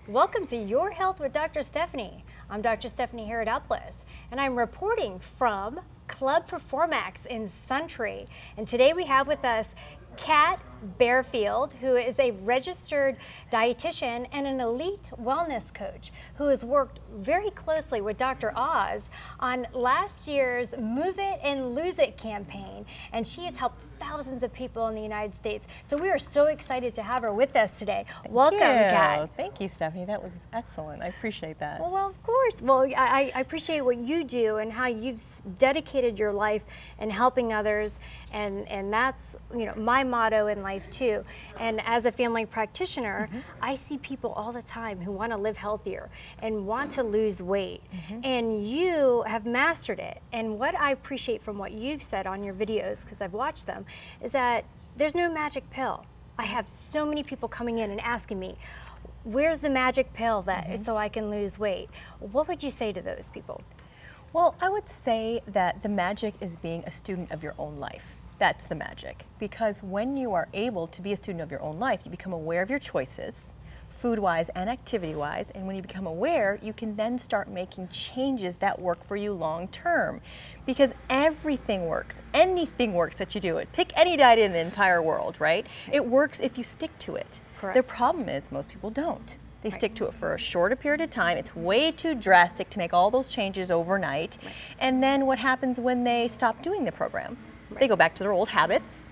Welcome to Your Health with Dr. Stephanie. I'm Dr. Stephanie Herodopoulos, and I'm reporting from Club Performax in Suntree. And today we have with us Kat Barefield, who is a registered dietitian and an elite wellness coach who has worked very closely with Dr. Oz on last year's Move It and Lose It campaign, and she has helped thousands of people in the United States. So we are so excited to have her with us today. Welcome, Kat. Thank you, Stephanie. That was excellent. I appreciate that. Well, of course. Well, I appreciate what you do and how you've dedicated your life in helping others, and that's, you know, my motto in life too. And as a family practitioner, I see people all the time who want to live healthier and want to lose weight, and you have mastered it. And what I appreciate from what you've said on your videos, because I've watched them, is that there's no magic pill. I have so many people coming in and asking me, where's the magic pill that so I can lose weight? What would you say to those people? Well, I would say that the magic is being a student of your own life. That's the magic, because when you are able to be a student of your own life, you become aware of your choices, food-wise and activity-wise, and when you become aware, you can then start making changes that work for you long-term, because everything works. Anything works that you do it. Pick any diet in the entire world, right? It works if you stick to it. Correct. The problem is most people don't. They stick to it for a shorter period of time. It's way too drastic to make all those changes overnight. And then what happens when they stop doing the program? They go back to their old habits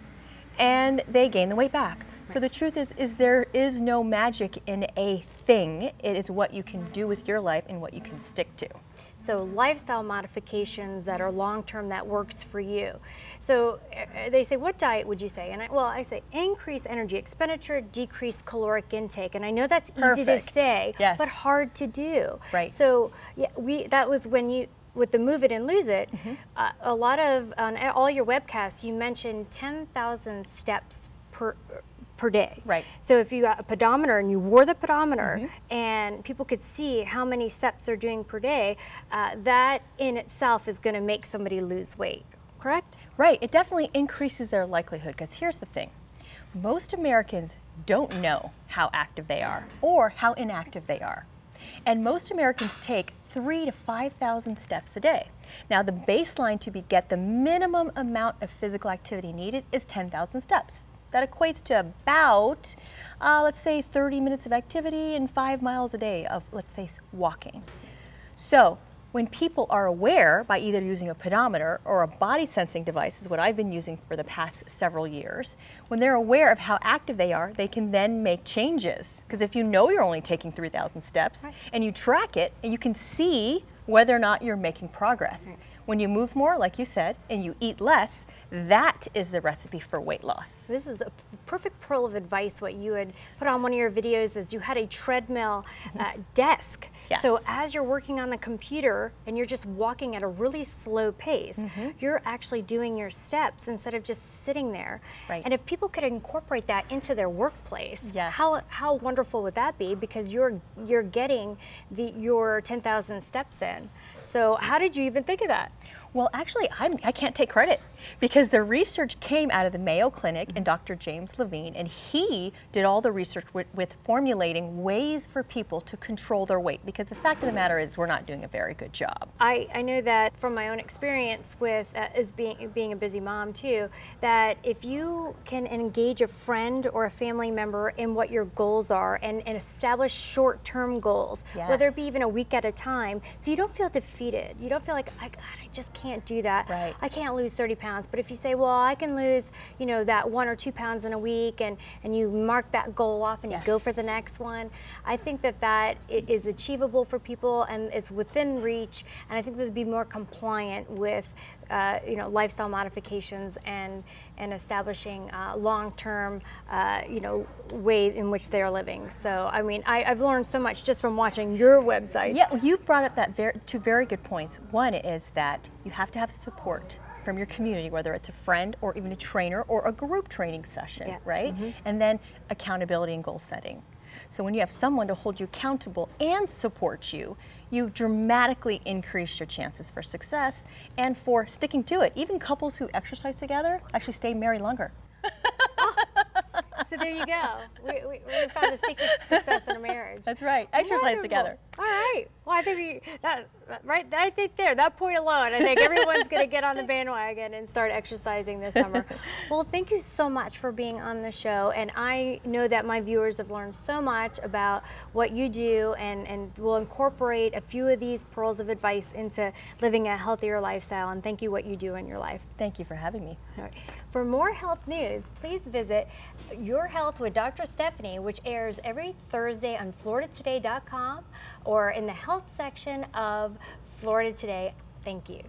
and they gain the weight back. So the truth is there is no magic in a thing. It is what you can do with your life and what you can stick to. So lifestyle modifications that are long-term that works for you. So they say, what diet would you say? And I say increase energy expenditure, decrease caloric intake. And I know that's easy to say, but hard to do. Right. So yeah, that was when you, with the Move It and Lose It, a lot of, on all your webcasts, you mentioned 10,000 steps per day. Right. So if you got a pedometer and you wore the pedometer and people could see how many steps they're doing per day, that in itself is going to make somebody lose weight, correct? Right. It definitely increases their likelihood, because here's the thing. Most Americans don't know how active they are or how inactive they are. And most Americans take 3,000 to 5,000 steps a day. Now the baseline to get the minimum amount of physical activity needed is 10,000 steps. That equates to about, let's say 30 minutes of activity and 5 miles a day of, let's say, walking. So when people are aware by either using a pedometer or a body sensing device, is what I've been using for the past several years, when they're aware of how active they are, they can then make changes. Because if you know you're only taking 3,000 steps and you track it, and you can see whether or not you're making progress. When you move more, like you said, and you eat less, that is the recipe for weight loss. This is a perfect pearl of advice. What you had put on one of your videos is you had a treadmill desk. Yes. So as you're working on the computer and you're just walking at a really slow pace, you're actually doing your steps instead of just sitting there. Right. And if people could incorporate that into their workplace, Yes. how wonderful would that be? Because you're getting your 10,000 steps in. So how did you even think of that? Well, actually, I can't take credit, because the research came out of the Mayo Clinic and Dr. James Levine, and he did all the research with formulating ways for people to control their weight, because the fact of the matter is we're not doing a very good job. I know that from my own experience with as being a busy mom too, that if you can engage a friend or a family member in what your goals are and establish short-term goals, whether it be even a week at a time, so you don't feel defeated. You don't feel like, I just can't do that. Right. I can't lose 30 pounds. But if you say, well, I can lose, you know, that 1 or 2 pounds in a week, and you mark that goal off and you go for the next one, I think that is achievable for people and it's within reach. And I think that would be more compliant with you know, lifestyle modifications and establishing long-term, you know, way in which they are living. So, I mean, I've learned so much just from watching your website. Yeah, well, you've brought up two very good points. One is that you have to have support from your community, whether it's a friend or even a trainer or a group training session, right? And then accountability and goal setting. So when you have someone to hold you accountable and support you, you dramatically increase your chances for success and for sticking to it. Even couples who exercise together actually stay married longer. So there you go. We found the secret to success in a marriage. That's right. Exercise Wonderful. together. All right. Well, I think I think that point alone, I think everyone's going to get on the bandwagon and start exercising this summer. Well, thank you so much for being on the show. And I know that my viewers have learned so much about what you do, and will incorporate a few of these pearls of advice into living a healthier lifestyle. And thank you what you do in your life. Thank you for having me. All right. For more health news, please visit Your Health with Dr. Stephanie, which airs every Thursday on FloridaToday.com or in the health section of Florida Today. Thank you.